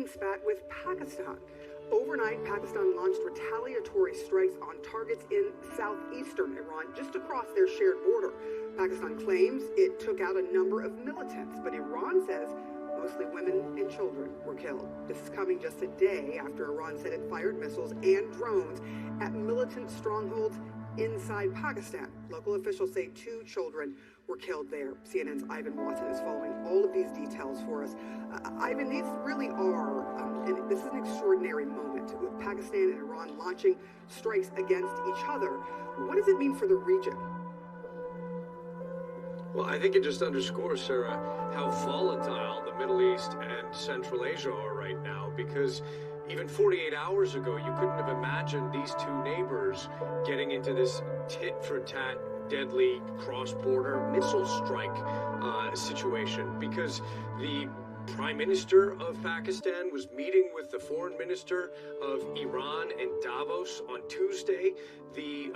fighting spat with Pakistan. Overnight, Pakistan launched retaliatory strikes on targets in southeastern Iran, just across their shared border. Pakistan claims it took out a number of militants, but Iran says mostly women and children were killed. This is coming just a day after Iran said it fired missiles and drones at militant strongholds inside Pakistan. Local officials say 2 children were killed there. CNN's Ivan Watson is following all of these details for us. Ivan, these really are, and this is an extraordinary moment with Pakistan and Iran launching strikes against each other. What does it mean for the region? Well, I think it just underscores, Sarah, how volatile the Middle East and Central Asia are right now, because even 48 hours ago, you couldn't have imagined these 2 neighbors getting into this tit-for-tat, deadly cross-border missile strike situation, because the Prime Minister of Pakistan was meeting with the Foreign Minister of Iran in Davos on Tuesday. The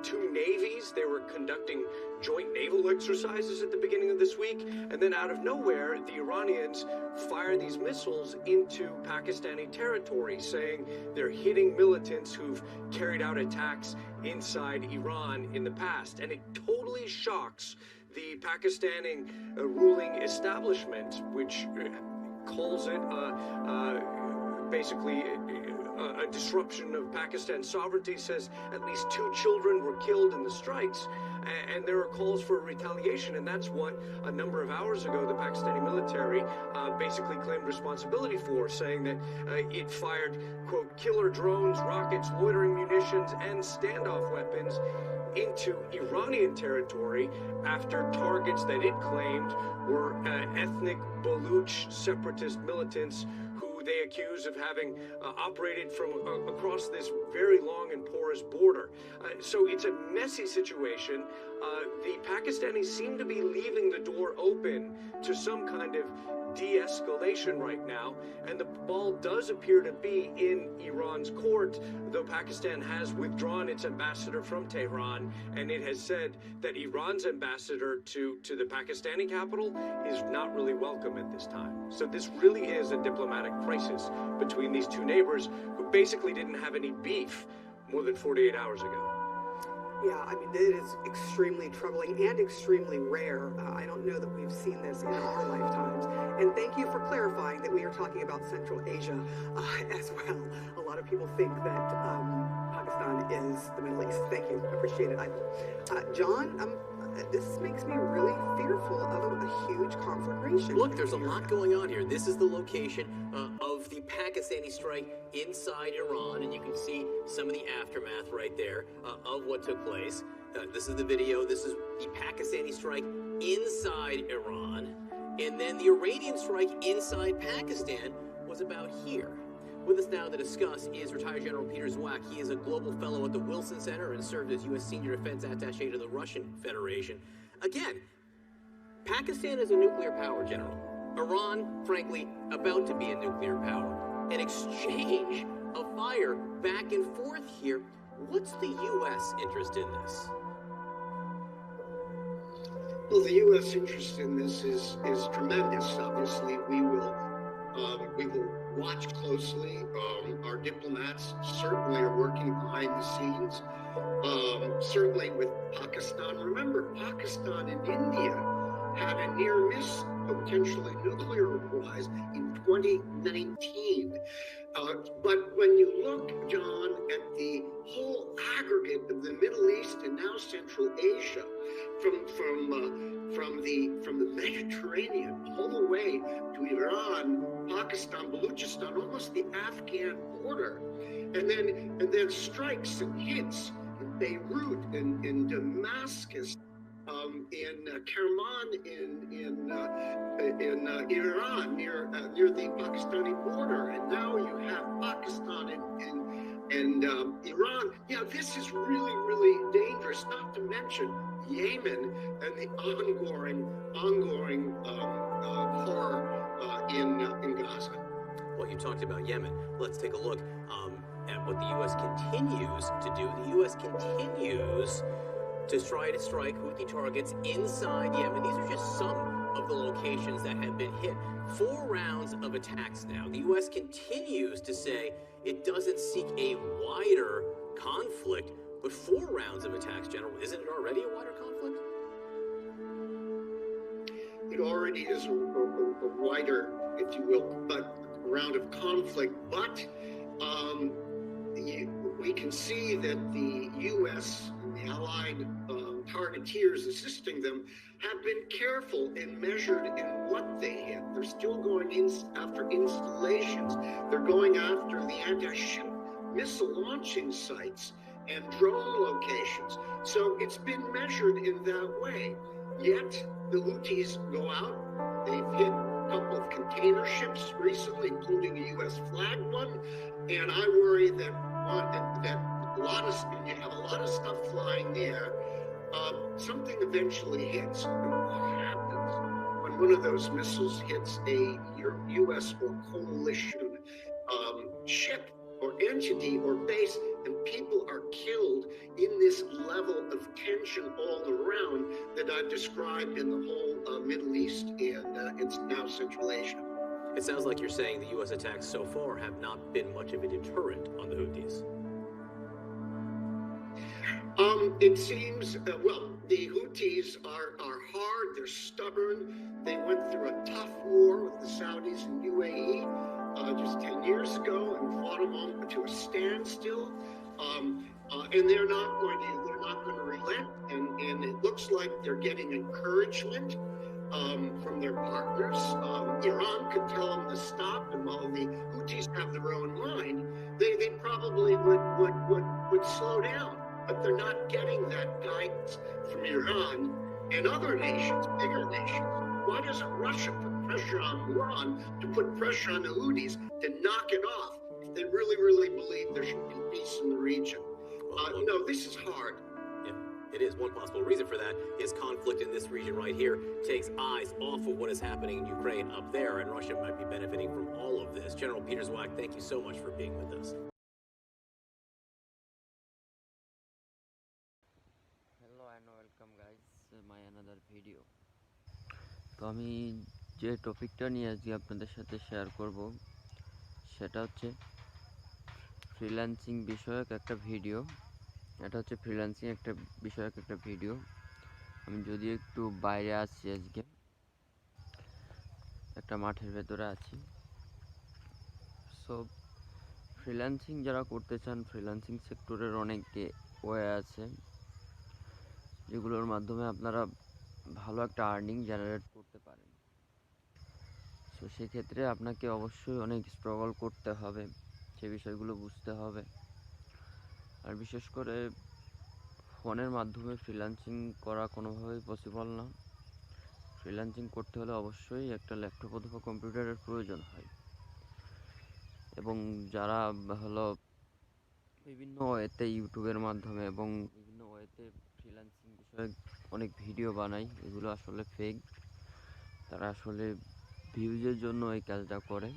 2 navies, they were conducting joint naval exercises at the beginning of this week, and then out of nowhere, the Iranians fire these missiles into Pakistani territory, saying they're hitting militants who've carried out attacks inside Iran in the past. And it totally shocks the Pakistani ruling establishment, which calls it basically a disruption of Pakistan's sovereignty, says at least 2 children were killed in the strikes, and there are calls for retaliation. And that's what a number of hours ago the Pakistani military basically claimed responsibility for, saying that it fired, quote, killer drones, rockets, loitering munitions, and standoff weapons into Iranian territory after targets that it claimed were ethnic Baluch separatist militants who they accuse of having operated from across this very long and porous border. So it's a messy situation. The Pakistanis seem to be leaving the door open to some kind of de-escalation right now, and the ball does appear to be in Iran's court, though Pakistan has withdrawn its ambassador from Tehran, and it has said that Iran's ambassador to the Pakistani capital is not really welcome at this time. So this really is a diplomatic crisis between these 2 neighbors who basically didn't have any beef more than 48 hours ago. Yeah, I mean, it is extremely troubling and extremely rare. I don't know that we've seen this in our lifetimes. And thank you for clarifying that we are talking about Central Asia as well. A lot of people think that Pakistan is the Middle East. Thank you. Appreciate it. John, this makes me really fearful of a huge conflagration. Look, there's a lot going on here. This is the location of the Pakistani strike inside Iran, and you can see some of the aftermath right there of what took place. This is the video. This is the Pakistani strike inside Iran, and then the Iranian strike inside Pakistan was about here. With us now to discuss is retired General Peter Zwack. He is a global fellow at the Wilson Center and served as U.S. Senior Defense Attaché to the Russian Federation. Again, Pakistan is a nuclear power, General. Iran, frankly, about to be a nuclear power. An exchange of fire back and forth here. What's the U.S. interest in this? Well, the U.S. interest in this is tremendous. Obviously, we will watch closely. Our diplomats certainly are working behind the scenes. Certainly with Pakistan. Remember, Pakistan and India had a near miss, potentially nuclear-wise, in 2019. But when you look, John, at the whole aggregate of the Middle East and now Central Asia, from the Mediterranean all the way to Iran, Pakistan, Baluchistan, almost the Afghan border, and then strikes and hits in Beirut and in Damascus, in Kerman, in Iran, near the Pakistani border, and now you have Pakistan and Iran. Yeah, this is really, really dangerous. Not to mention Yemen and the ongoing horror in Gaza. Well, you talked about Yemen. Let's take a look at what the U.S. continues to do. The U.S. continues to try to strike Houthi targets inside Yemen. These are just some of the locations that have been hit. 4 rounds of attacks now. The U.S. continues to say it doesn't seek a wider conflict, but 4 rounds of attacks, General, isn't it already a wider conflict? It already is a wider, if you will, but round of conflict. But we can see that the U.S. and the allied targeteers assisting them have been careful and measured in what they hit. They're still going in after installations. They're going after the anti-ship missile launching sites and drone locations. So it's been measured in that way. Yet the Houthis go out. They've hit a couple of container ships recently, including a U.S. flagged one. And I worry that you have a lot of stuff flying there. Something eventually hits. And what happens when one of those missiles hits a U.S. or coalition ship or entity or base, and people are killed in this level of tension all around that I've described in the whole Middle East and it's now Central Asia? It sounds like you're saying the U.S. attacks so far have not been much of a deterrent on the Houthis. It seems, well, the Houthis are hard, they're stubborn. They went through a tough war with the Saudis and UAE just 10 years ago and fought them all to a standstill. And they're not going to relent. And it looks like they're getting encouragement from their partners. Iran could tell them to stop, and while the Houthis have their own mind, they probably would slow down. But they're not getting that guidance from Iran and other nations, bigger nations. Why doesn't Russia put pressure on Iran to put pressure on the Houthis to knock it off if they really, really believe there should be peace in the region? No, this is hard. Yeah, it is. One possible reason for that is conflict in this region right here takes eyes off of what is happening in Ukraine up there, and Russia might be benefiting from all of this. General Peter Zwack, thank you so much for being with us. Hello and welcome guys, my another video. তো আমি যে টপিকটা নিয়ে আজকে আপনাদের সাথে share করব সেটা হচ্ছে ফ্রিল্যান্সিং বিষয়ক একটা ভিডিও। এটা হচ্ছে ফ্রিল্যান্সিং একটা বিষয়ক একটা ভিডিও। আমি যদিও একটু বাইরে আছি, আজকে একটা মাঠের ভেতরে আছি। সো ফ্রিল্যান্সিং যারা করতে চান, ফ্রিল্যান্সিং সেক্টরের অনেক ওয়ে আছে যেগুলোর মাধ্যমে আপনারা ভালো একটা আর্নিং জেনারেট করতে পারেন। সো সেক্ষেত্রে আপনাকে অবশ্যই অনেক স্ট্রাগল করতে হবে, সে বিষয়গুলো বুঝতে হবে। আর বিশেষ করে ফোনের মাধ্যমে ফ্রিল্যান্সিং করা কোনোভাবেই পসিবল না। ফ্রিল্যান্সিং করতে হলে অবশ্যই একটা ল্যাপটপ অথবা কম্পিউটারের প্রয়োজন হয়। এবং যারা হলো বিভিন্ন ওয়েতে ইউটিউবের মাধ্যমে এবং বিভিন্ন ওয়েতে ফ্রিল্যান্সিং বিষয়ে অনেক ভিডিও বানায়, এগুলো আসলে ফেক। তারা আসলে ভিউজের জন্য এই কাজটা করে।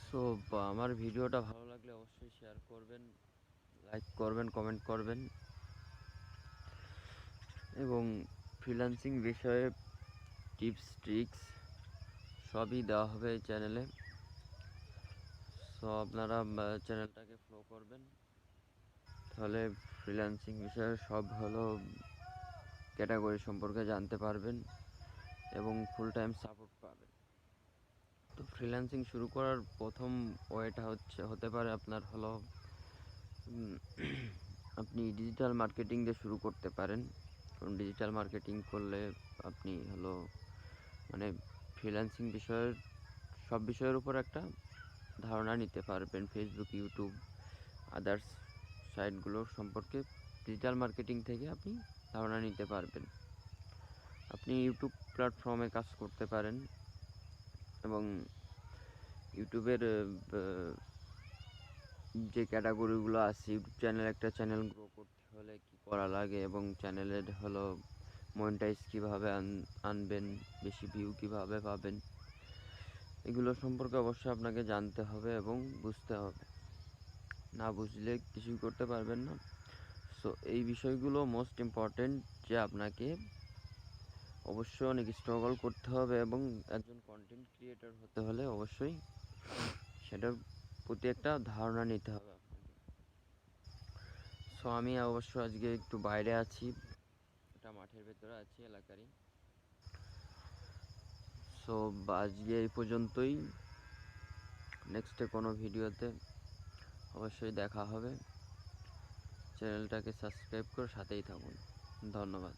সো আমার ভিডিওটা ভালো লাগলে অবশ্যই শেয়ার করবেন, লাইক করবেন, কমেন্ট করবেন এবং ফ্রিল্যান্সিং বিষয়ে টিপস ট্রিক্স সবই দেওয়া হবে এই চ্যানেলে। সো আপনারা চ্যানেলটাকে ফলো করবেন, তাহলে ফ্রিল্যান্সিং বিষয়ে সব হলো ক্যাটাগরি সম্পর্কে জানতে পারবেন এবং ফুল টাইম সাপোর্ট পাবেন। তো ফ্রিল্যান্সিং শুরু করার প্রথম ওয়েটা হতে পারে আপনার হলো আপনি ডিজিটাল মার্কেটিং দিয়ে শুরু করতে পারেন। কারণ ডিজিটাল মার্কেটিং করলে আপনি হলো মানে ফ্রিল্যান্সিং বিষয়ের সব বিষয়ের উপর একটা ধারণা নিতে পারবেন। ফেসবুক, ইউটিউব, আদার্স সাইটগুলো সম্পর্কে ডিজিটাল মার্কেটিং থেকে আপনি ধারণা নিতে পারবেন। আপনি ইউটিউব প্ল্যাটফর্মে কাজ করতে পারেন এবং ইউটিউবের যে ক্যাটাগরিগুলো আছে, ইউটিউব চ্যানেল একটা চ্যানেল গ্রো করতে হলে কী করা লাগে এবং চ্যানেলের হলো মনিটাইজ কীভাবে আনবেন, বেশি ভিউ কীভাবে পাবেন, এগুলো সম্পর্কে অবশ্যই আপনাকে জানতে হবে এবং বুঝতে হবে। না বুঝলে কিছুই করতে পারবেন না। সো এই বিষয়গুলো মোস্ট ইম্পর্টেন্ট যে আপনাকে অবশ্যই অনেক স্ট্রাগল করতে হবে এবং একজন কন্টেন্ট ক্রিয়েটর হতে হলে অবশ্যই সেটার প্রতি একটা ধারণা নিতে হবে আপনাকে। সো আমি অবশ্য আজকে একটু বাইরে আছি, একটা মাঠের ভেতরে আছি এলাকারই। সো আজকে এই পর্যন্তই, নেক্সটে কোনো ভিডিওতে অবশ্যই দেখা হবে। চ্যানেলটাকে সাবস্ক্রাইব করে সাথেই থাকুন। ধন্যবাদ।